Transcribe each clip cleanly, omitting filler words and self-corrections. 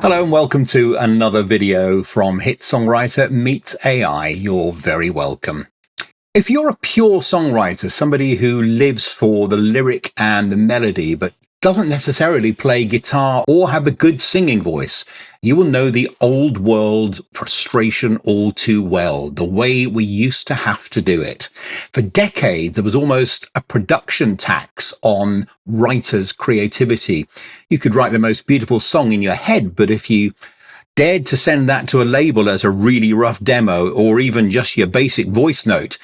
Hello and welcome to another video from Hit Songwriter Meets AI. You're very welcome. If you're a pure songwriter, somebody who lives for the lyric and the melody, but doesn't necessarily play guitar or have a good singing voice, you will know the old world frustration all too well, the way we used to have to do it. For decades, there was almost a production tax on writers' creativity. You could write the most beautiful song in your head, but if you dared to send that to a label as a really rough demo or even just your basic voice note,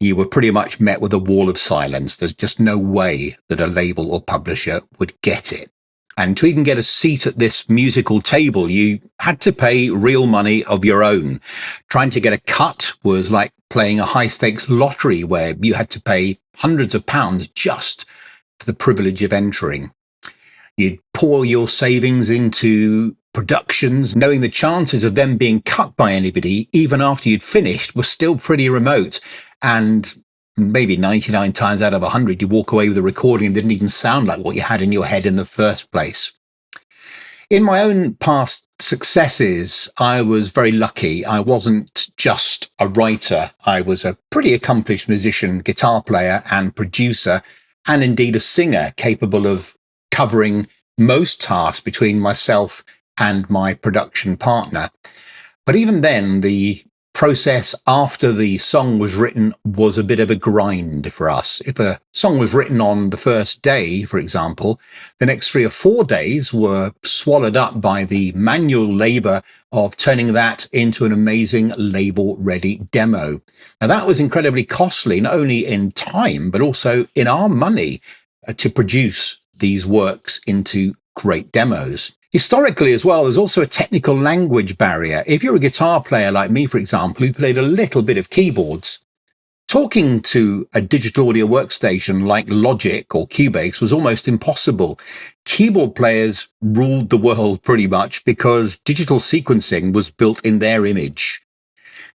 you were pretty much met with a wall of silence. There's just no way that a label or publisher would get it. And to even get a seat at this musical table, you had to pay real money of your own. Trying to get a cut was like playing a high-stakes lottery where you had to pay hundreds of pounds just for the privilege of entering. You'd pour your savings into productions, knowing the chances of them being cut by anybody, even after you'd finished, were still pretty remote. And maybe 99 times out of 100, you walk away with a recording that didn't even sound like what you had in your head in the first place. In my own past successes, I was very lucky. I wasn't just a writer. I was a pretty accomplished musician, guitar player and producer, and indeed a singer capable of covering most tasks between myself and my production partner. But even then, the process after the song was written was a bit of a grind for us. If a song was written on the first day, for example, the next 3 or 4 days were swallowed up by the manual labor of turning that into an amazing label-ready demo. Now, that was incredibly costly, not only in time, but also in our money to produce these works into great demos. Historically as well, there's also a technical language barrier. If you're a guitar player like me, for example, who played a little bit of keyboards, talking to a digital audio workstation like Logic or Cubase was almost impossible. Keyboard players ruled the world pretty much because digital sequencing was built in their image.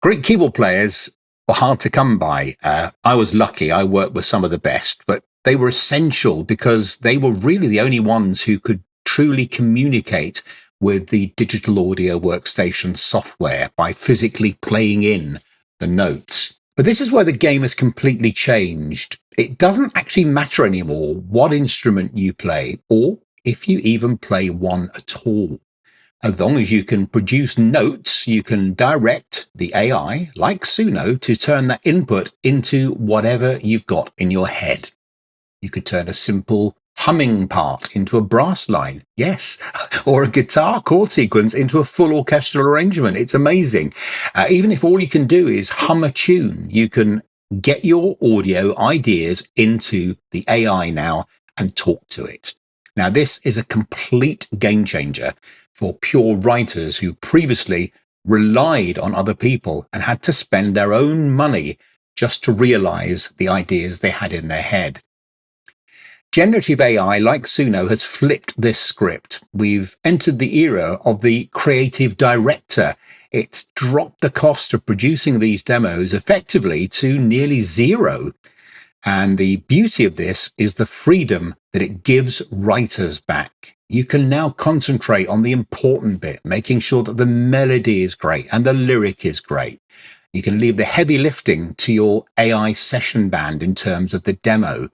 Great keyboard players were hard to come by. I was lucky. I worked with some of the best, but they were essential because they were really the only ones who could truly communicate with the digital audio workstation software by physically playing in the notes. But this is where the game has completely changed. It doesn't actually matter anymore what instrument you play, or if you even play one at all. As long as you can produce notes, you can direct the AI, like Suno, to turn that input into whatever you've got in your head. You could turn a simple humming part into a brass line, yes, or a guitar chord sequence into a full orchestral arrangement. It's amazing. Even if all you can do is hum a tune, you can get your audio ideas into the AI now and talk to it. Now, this is a complete game changer for pure writers who previously relied on other people and had to spend their own money just to realize the ideas they had in their head. Generative AI, like Suno, has flipped this script. We've entered the era of the creative director. It's dropped the cost of producing these demos effectively to nearly zero. And the beauty of this is the freedom that it gives writers back. You can now concentrate on the important bit, making sure that the melody is great and the lyric is great. You can leave the heavy lifting to your AI session band in terms of the demo.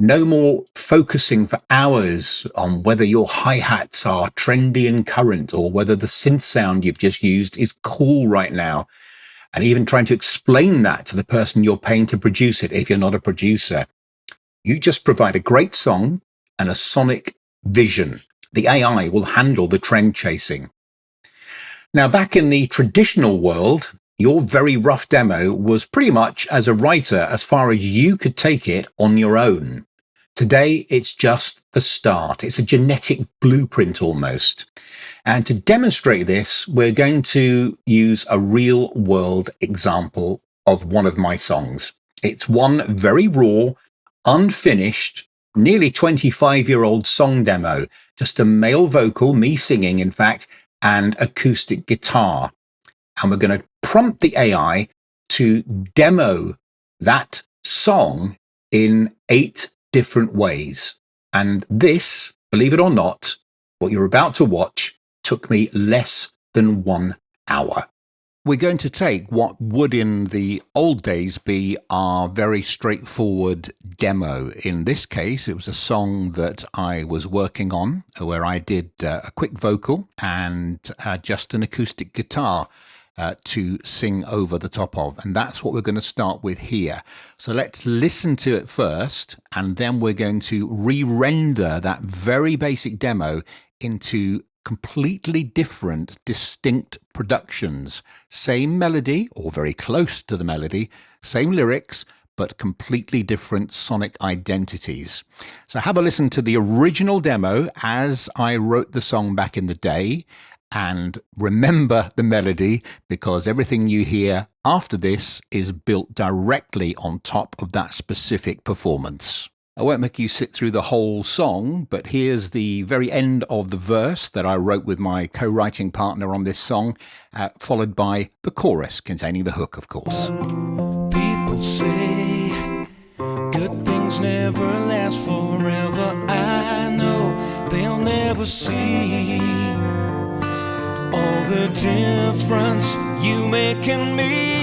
No more focusing for hours on whether your hi-hats are trendy and current or whether the synth sound you've just used is cool right now. And even trying to explain that to the person you're paying to produce it if you're not a producer. You just provide a great song and a sonic vision. The AI will handle the trend chasing. Now, back in the traditional world, your very rough demo was pretty much as a writer as far as you could take it on your own. Today, it's just the start. It's a genetic blueprint almost. And to demonstrate this, we're going to use a real world example of one of my songs. It's one very raw, unfinished, nearly 25-year-old song demo, just a male vocal, me singing, in fact, and acoustic guitar. And we're going to prompt the AI to demo that song in 8 different ways. And this, believe it or not, what you're about to watch, took me less than 1 hour. We're going to take what would in the old days be our very straightforward demo. In this case, it was a song that I was working on where I did a quick vocal and just an acoustic guitar to sing over the top of. And that's what we're going to start with here. So let's listen to it first, and then we're going to re-render that very basic demo into completely different, distinct productions. Same melody, or very close to the melody, same lyrics, but completely different sonic identities. So have a listen to the original demo as I wrote the song back in the day, and remember the melody, because everything you hear after this is built directly on top of that specific performance. I won't make you sit through the whole song, but here's the very end of the verse that I wrote with my co-writing partner on this song, followed by the chorus containing the hook, of course. People say good things never last forever. I know they'll never see all the difference you make in me.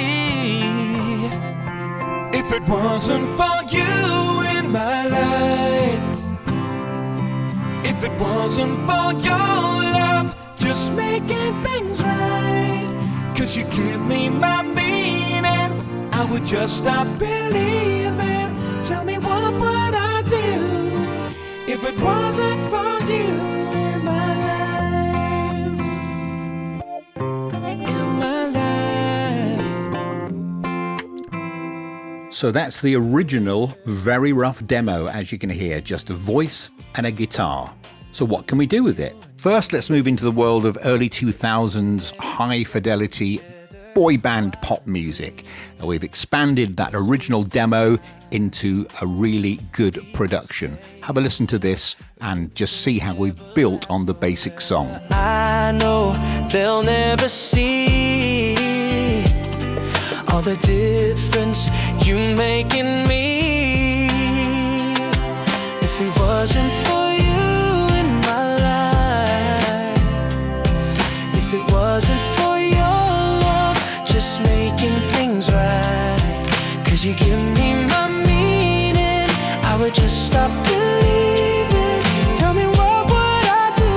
If it wasn't for you in my life, if it wasn't for your love, just making things right, 'cause you give me my meaning, I would just stop believing. Tell me, what would I do if it wasn't for you in my life? In my life. So that's the original, very rough demo, as you can hear, just a voice and a guitar. So what can we do with it? First, let's move into the world of early 2000s high fidelity boy band pop music. And we've expanded that original demo into a really good production. Have a listen to this and just see how we've built on the basic song. I know they'll never see all the difference you make in me. If it wasn't for you in my life, if it wasn't for your love, just making things right, 'cause you give me my meaning, I would just stop believing. Tell me, what would I do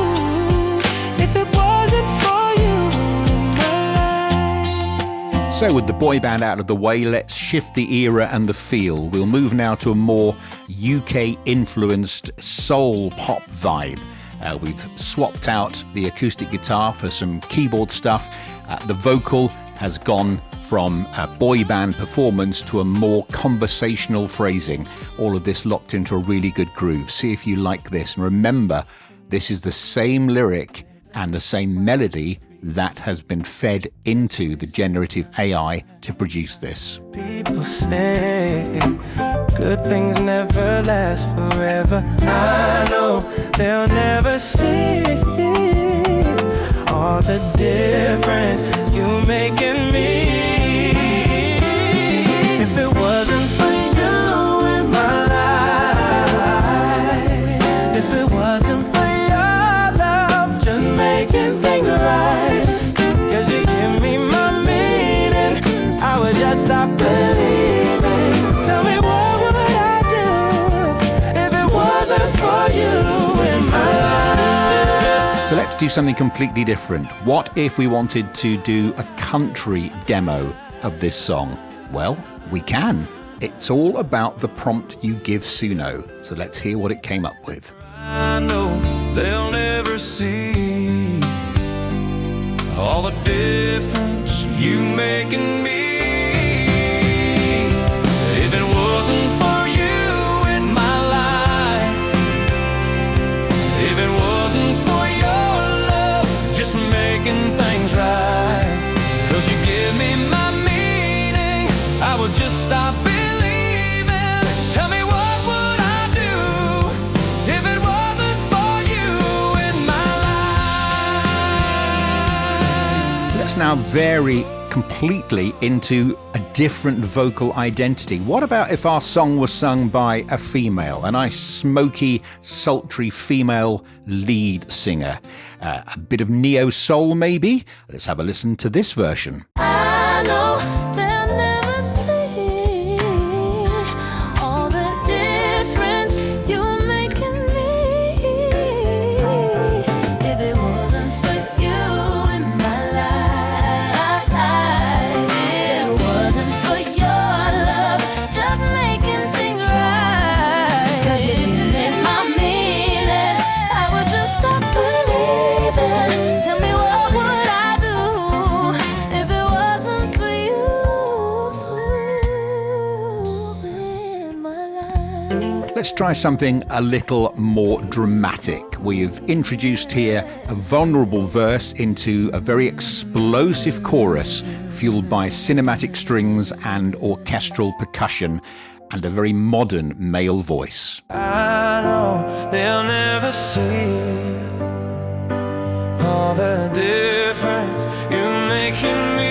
if it wasn't for you in my life? So with the boy band out of the way, let's shift the era and the feel. We'll move now to a more UK-influenced soul pop vibe. We've swapped out the acoustic guitar for some keyboard stuff. The vocal has gone from a boy band performance to a more conversational phrasing. All of this locked into a really good groove. See if you like this. And remember, this is the same lyric and the same melody that has been fed into the generative AI to produce this. People say good things never last forever. I know they'll never see all the difference you make in me. If it wasn't for you in my life, if it wasn't for your love, just making things right, 'cause you give me my meaning, I would just stop believing. Tell me, what would I do if it wasn't for you in my life? So let's do something completely different. What if we wanted to do a country demo of this song? Well, we can. It's all about the prompt you give Suno. So let's hear what it came up with. I know they'll never see all the difference you make in me. If it wasn't for you in my life, if it wasn't for your love, just making things right, 'cause you give me my meaning, I would just stop believing. Tell me, what would I do if it wasn't for you in my life? Let's now vary completely into a different vocal identity. What about if our song was sung by a female, a nice smoky, sultry female lead singer? A bit of neo-soul maybe? Let's have a listen to this version. I know they'll never see all the difference you make in me. If it wasn't for you in my life, if it wasn't for your love, just making things right. 'Cause you didn't my meaning, I would just stop believing. Tell me what would I do if it wasn't for you in my life? Let's try something a little more dramatic. We've introduced here a vulnerable verse into a very explosive chorus fueled by cinematic strings and orchestral percussion and a very modern male voice. I know they'll never see all the difference you make in me.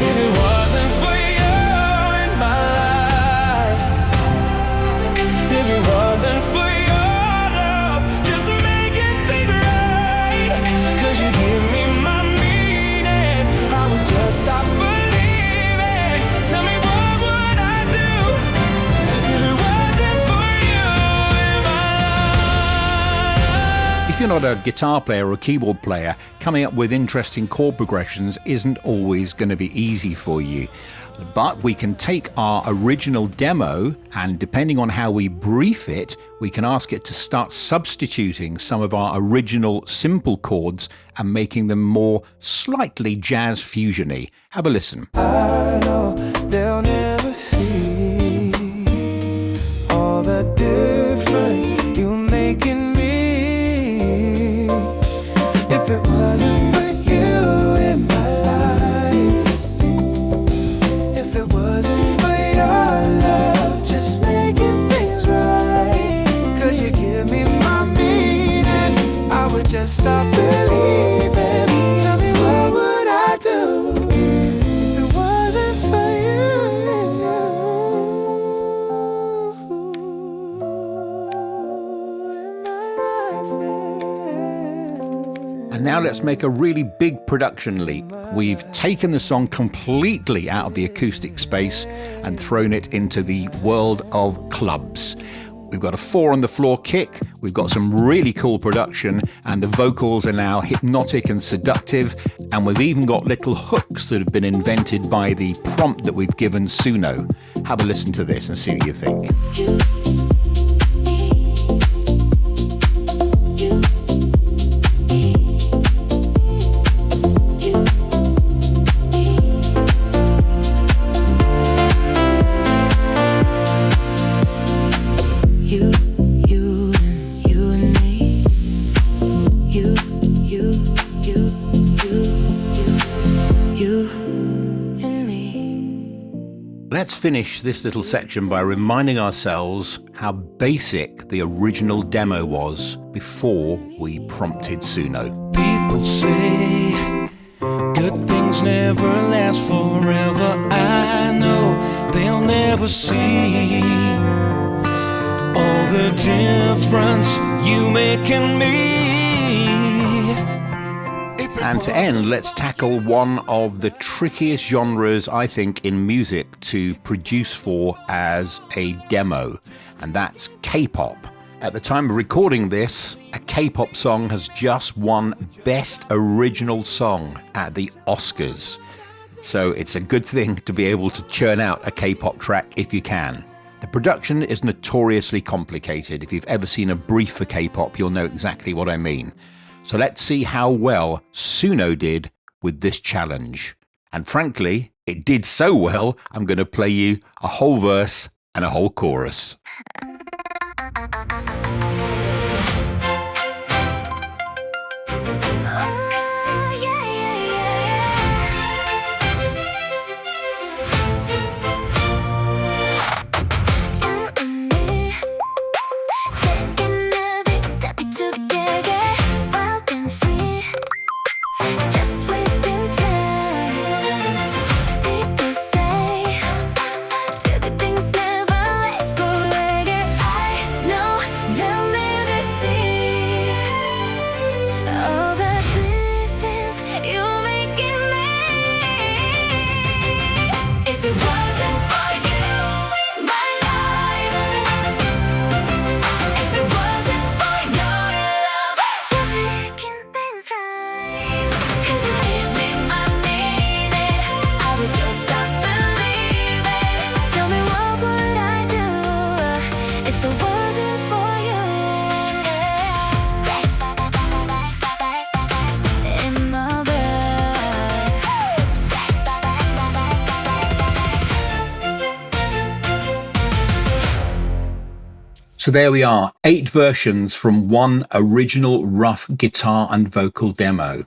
If it wasn't for you in my life, if it wasn't for your love, just making things right. 'Cause you give me my meaning, I would just stop believing. Tell me what would I do if it wasn't for you in my life? If you're not a guitar player or a keyboard player, coming up with interesting chord progressions isn't always going to be easy for you. But we can take our original demo and depending on how we brief it, we can ask it to start substituting some of our original simple chords and making them more slightly jazz fusion-y. Have a listen. I know they'll never see all the difference you make in me. If it wasn't for you in my life, if it wasn't for your love, just making things right. 'Cause you give me my meaning, I would just stop believing. Tell me what would I do if it wasn't for you in my life. And now let's make a really big production leap. We've taken the song completely out of the acoustic space and thrown it into the world of clubs. We've got a 4-on-the-floor kick, we've got some really cool production, and the vocals are now hypnotic and seductive, and we've even got little hooks that have been invented by the prompt that we've given Suno. Have a listen to this and see what you think. Let's finish this little section by reminding ourselves how basic the original demo was before we prompted Suno. People say good things never last forever. I know they'll never see all the difference you make in me. And to end, let's tackle one of the trickiest genres, I think, in music to produce for as a demo, and that's K-pop. At the time of recording this, a K-pop song has just won Best Original Song at the Oscars. So it's a good thing to be able to churn out a K-pop track if you can. The production is notoriously complicated. If you've ever seen a brief for K-pop, you'll know exactly what I mean. So let's see how well Suno did with this challenge. And frankly, it did so well, I'm going to play you a whole verse and a whole chorus. Just wasted So there we are, 8 versions from one original rough guitar and vocal demo.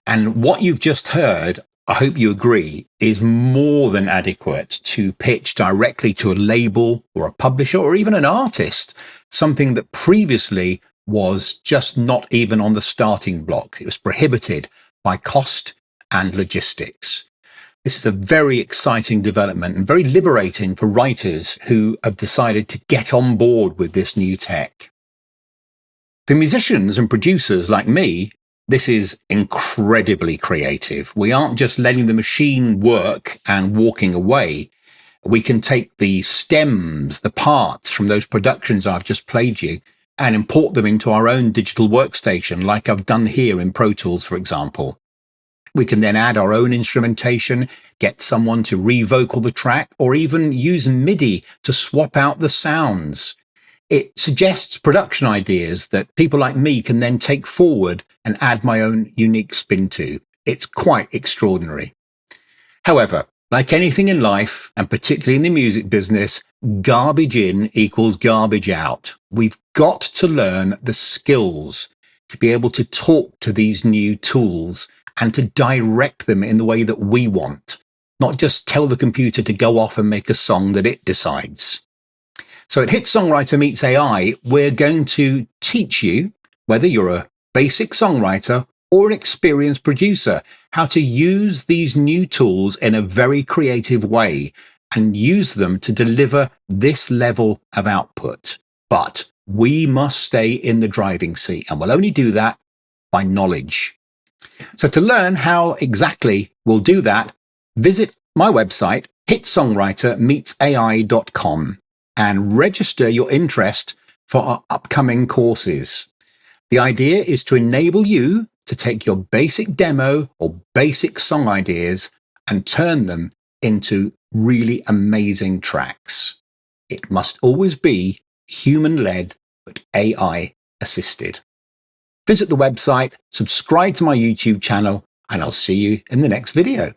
And what you've just heard, I hope you agree, is more than adequate to pitch directly to a label or a publisher or even an artist, something that previously was just not even on the starting block. It was prohibited by cost and logistics. This is a very exciting development and very liberating for writers who have decided to get on board with this new tech. For musicians and producers like me, this is incredibly creative. We aren't just letting the machine work and walking away. We can take the stems, the parts from those productions I've just played you, and import them into our own digital workstation, like I've done here in Pro Tools, for example. We can then add our own instrumentation, get someone to re-vocal the track, or even use MIDI to swap out the sounds. It suggests production ideas that people like me can then take forward and add my own unique spin to. It's quite extraordinary. However, like anything in life, and particularly in the music business, garbage in equals garbage out. We've got to learn the skills to be able to talk to these new tools and to direct them in the way that we want, not just tell the computer to go off and make a song that it decides. So at Hit Songwriter Meets AI, we're going to teach you, whether you're a basic songwriter or an experienced producer, how to use these new tools in a very creative way and use them to deliver this level of output. But we must stay in the driving seat, and we'll only do that by knowledge. So to learn how exactly we'll do that, visit my website, hitsongwritermeetsai.com, and register your interest for our upcoming courses. The idea is to enable you to take your basic demo or basic song ideas and turn them into really amazing tracks. It must always be human-led but AI-assisted. Visit the website, subscribe to my YouTube channel, and I'll see you in the next video.